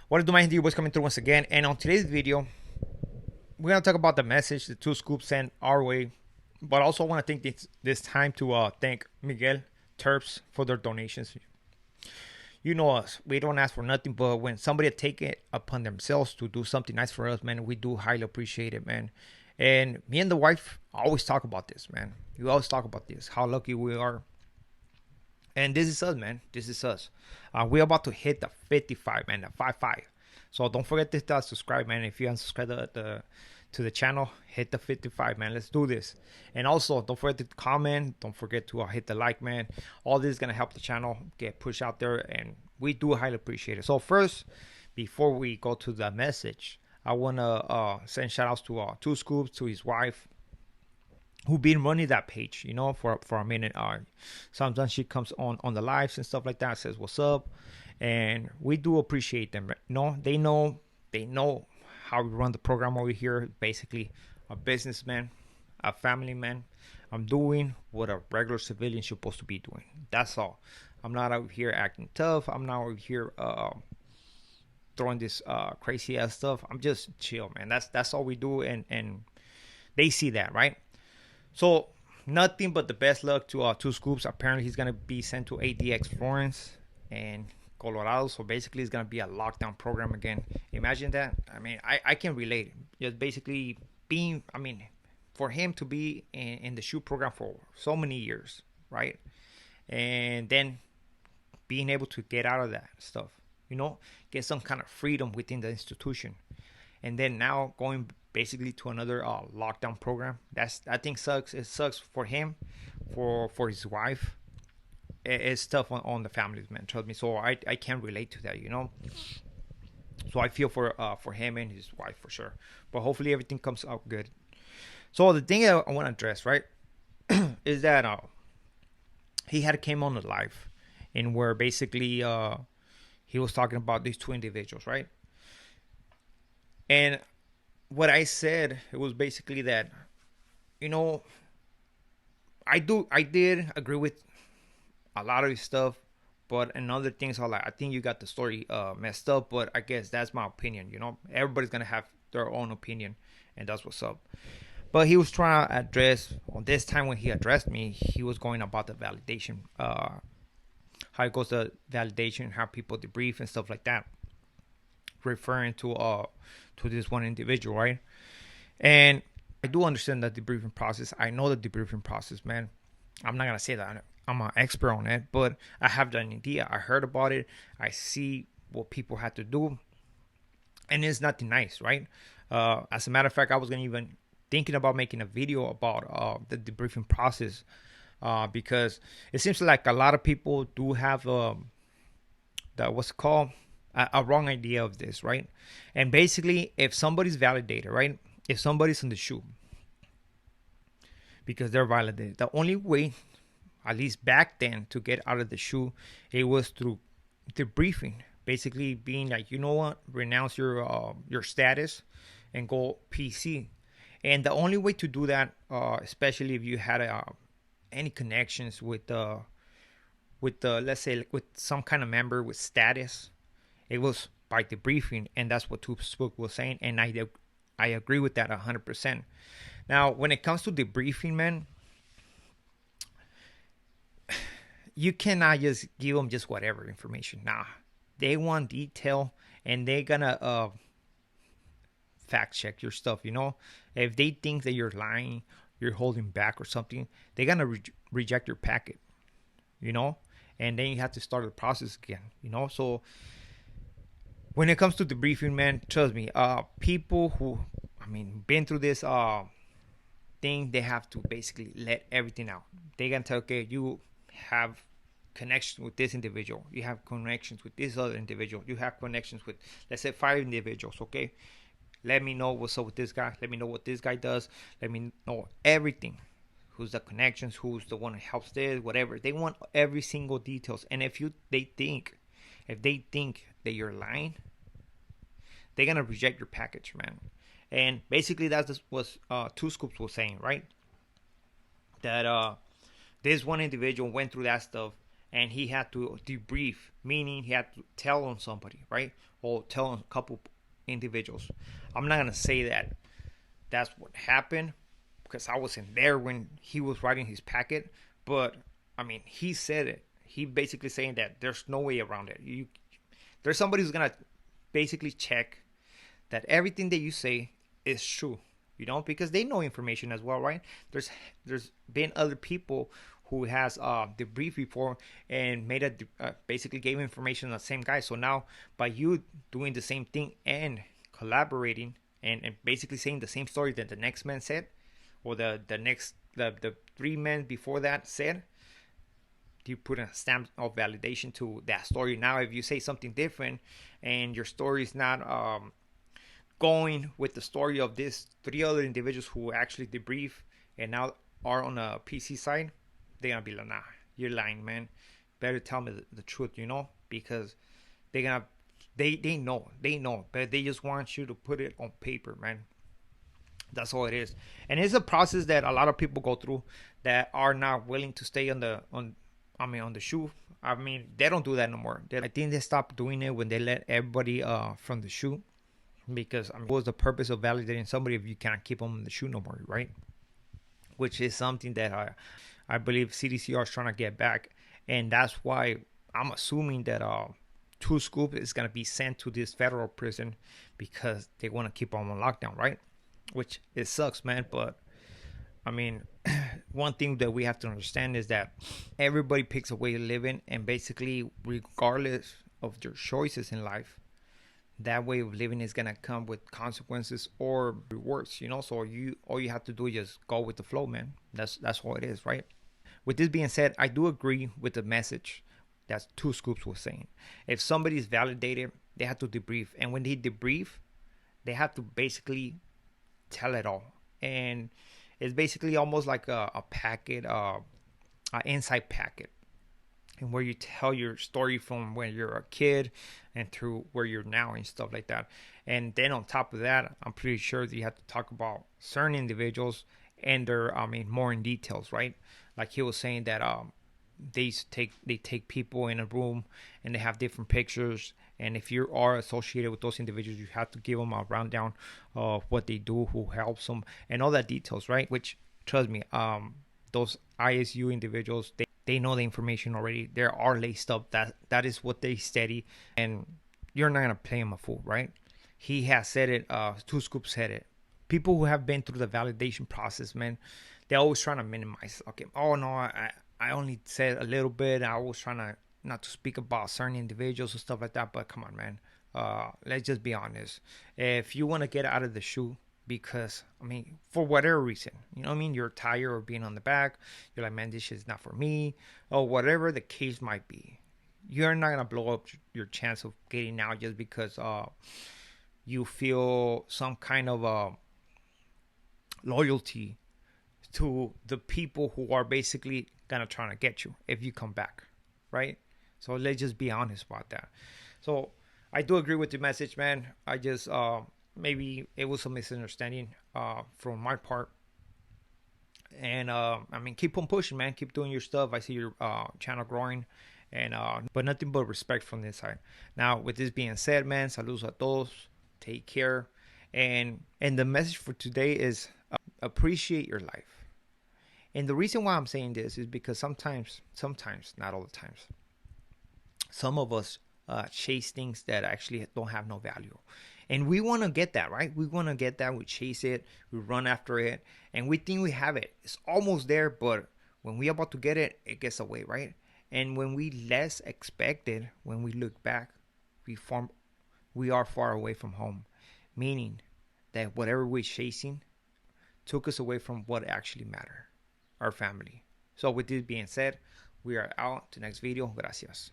What is do my boys coming through once again? And on today's video, we're gonna talk about the message the two scoops sent our way, but also want to take this time to thank Miguel Terps for their donations. You know us, we don't ask for nothing, but when somebody take it upon themselves to do something nice for us, man, we do highly appreciate it, man. And me and the wife always talk about this, man. We always talk about this, how lucky we are. And this is us, man. This is us. We're about to hit the 55, man, the 5-5. So don't forget to subscribe, man. If you unsubscribe to the channel, hit the 55, man. Let's do this. And also, don't forget to comment. Don't forget to hit the like, man. All this is going to help the channel get pushed out there, and we do highly appreciate it. So first, before we go to the message, I want to send shout outs to Two Scoops, to his wife, who been running that page, for a minute. Sometimes she comes on the lives and stuff like that, says what's up, and we do appreciate them. They know how we run the program over here. Basically, a businessman, a family man. I'm doing what a regular civilian is supposed to be doing. That's all. I'm not out here acting tough. I'm not out here throwing this crazy ass stuff. I'm just chill, man. That's all we do, and they see that, right? So nothing but the best luck to Two Scoops. Apparently he's gonna be sent to ADX Florence and Colorado. So basically it's gonna be a lockdown program again. Imagine that. I mean, I can relate. Just basically being, for him to be in the shoe program for so many years, right? And then being able to get out of that stuff, get some kind of freedom within the institution, and then now going basically to another lockdown program. I think sucks. It sucks for him, for his wife. It's tough on the families, man. Trust me. So I can relate to that, So I feel for him and his wife for sure. But hopefully everything comes out good. So the thing I want to address, right, is that he had came on the live, and where basically he was talking about these two individuals, right? And what I said, it was basically that, I did agree with a lot of his stuff, but in other things, I think you got the story messed up. But I guess that's my opinion. Everybody's gonna have their own opinion, and that's what's up. But he was trying to address, on this time when he addressed me, he was going about the validation, how it goes to validation, how people debrief and stuff like that, referring to this one individual, right? And I do understand the debriefing process. I know the debriefing process, man. I'm not gonna say that I'm an expert on it, but I have an idea. I heard about it. I see what people had to do, and it's nothing nice, right? As a matter of fact, I was gonna even thinking about making a video about the debriefing process, because it seems like a lot of people do have the what's it called, a wrong idea of this, right? And basically, if somebody's validated, right? If somebody's in the shoe because they're validated, the only way, at least back then, to get out of the shoe, it was through debriefing. Basically, being like, you know what, renounce your status and go PC. And the only way to do that, especially if you had any connections with let's say with some kind of member with status, it was by debriefing, and that's what Spook was saying, and I agree with that 100%. Now, when it comes to debriefing, man, you cannot just give them just whatever information. Nah, they want detail, and they're gonna fact check your stuff. If they think that you're lying, you're holding back or something, they're gonna reject your packet. And then you have to start the process again. So when it comes to debriefing, man, trust me, people who, been through this thing, they have to basically let everything out. They can tell, okay, you have connections with this individual, you have connections with this other individual, you have connections with, let's say, 5 individuals, okay? Let me know what's up with this guy. Let me know what this guy does. Let me know everything. Who's the connections? Who's the one who helps this? Whatever. They want every single details. And if they think that you're lying, they're gonna reject your package, man. And basically, that's what Two Scoops was saying, right? That this one individual went through that stuff, and he had to debrief, meaning he had to tell on somebody, right? Or tell on a couple individuals. I'm not gonna say that that's what happened because I wasn't there when he was writing his packet, but I mean, he said it. He basically saying that there's no way around it. There's somebody who's gonna basically check that everything that you say is true, because they know information as well, right? There's been other people who has debriefed before and made basically gave information on the same guy. So now by you doing the same thing and collaborating and basically saying the same story that the next man said, or the three men before that said, you put a stamp of validation to that story. Now if you say something different and your story is not going with the story of these three other individuals who actually debrief and now are on a PC side, they're gonna be like, nah, you're lying, man. Better tell me the truth, because they know, but they just want you to put it on paper, man. That's all it is. And it's a process that a lot of people go through that are not willing to stay on the shoe. I mean, they don't do that no more. I think they stopped doing it when they let everybody from the shoe, because what was the purpose of validating somebody if you can't keep them in the shoe no more, right? Which is something that I believe CDCR is trying to get back, and that's why I'm assuming that 2Scoop is gonna be sent to this federal prison because they want to keep them on lockdown, right? Which it sucks, man. But I mean, one thing that we have to understand is that everybody picks a way of living, and basically, regardless of your choices in life, that way of living is gonna come with consequences or rewards, So all you have to do is just go with the flow, man. That's all it is, right? With this being said, I do agree with the message that 2Scoops was saying. If somebody is validated, they have to debrief, and when they debrief, they have to basically tell it all. And it's basically almost like a packet, an inside packet, and where you tell your story from when you're a kid and through where you're now and stuff like that. And then on top of that, I'm pretty sure that you have to talk about certain individuals and their, more in details, right? Like he was saying that they take people in a room and they have different pictures, and if you are associated with those individuals, you have to give them a rundown of what they do, who helps them, and all that details, right? Which, trust me, those ISU individuals, they know the information already. They are laced up. That is what they study, and you're not gonna play him a fool, right? He has said it. 2Scoops said it. People who have been through the validation process, man, they're always trying to minimize. Okay, oh no, I only said a little bit. I was trying to not to speak about certain individuals and stuff like that. But come on, man. Let's just be honest. If you want to get out of the shoe, because for whatever reason, you're tired of being on the back, you're like, man, this shit's not for me, or whatever the case might be, you're not gonna blow up your chance of getting out just because you feel some kind of loyalty to the people who are basically gonna try to get you if you come back, right? So let's just be honest about that. So I do agree with the message, man. I just maybe it was a misunderstanding from my part. And keep on pushing, man. Keep doing your stuff. I see your channel growing, and but nothing but respect from this side. Now, with this being said, man, saludos a todos. Take care, and the message for today is appreciate your life. And the reason why I'm saying this is because sometimes, not all the times, some of us chase things that actually don't have no value. And we want to get that, right? We want to get that. We chase it. We run after it. And we think we have it. It's almost there. But when we're about to get it, it gets away, right? And when we less expect it, when we look back, we are far away from home. Meaning that whatever we're chasing took us away from what actually mattered, our family. So with this being said, we are out to next video. Gracias.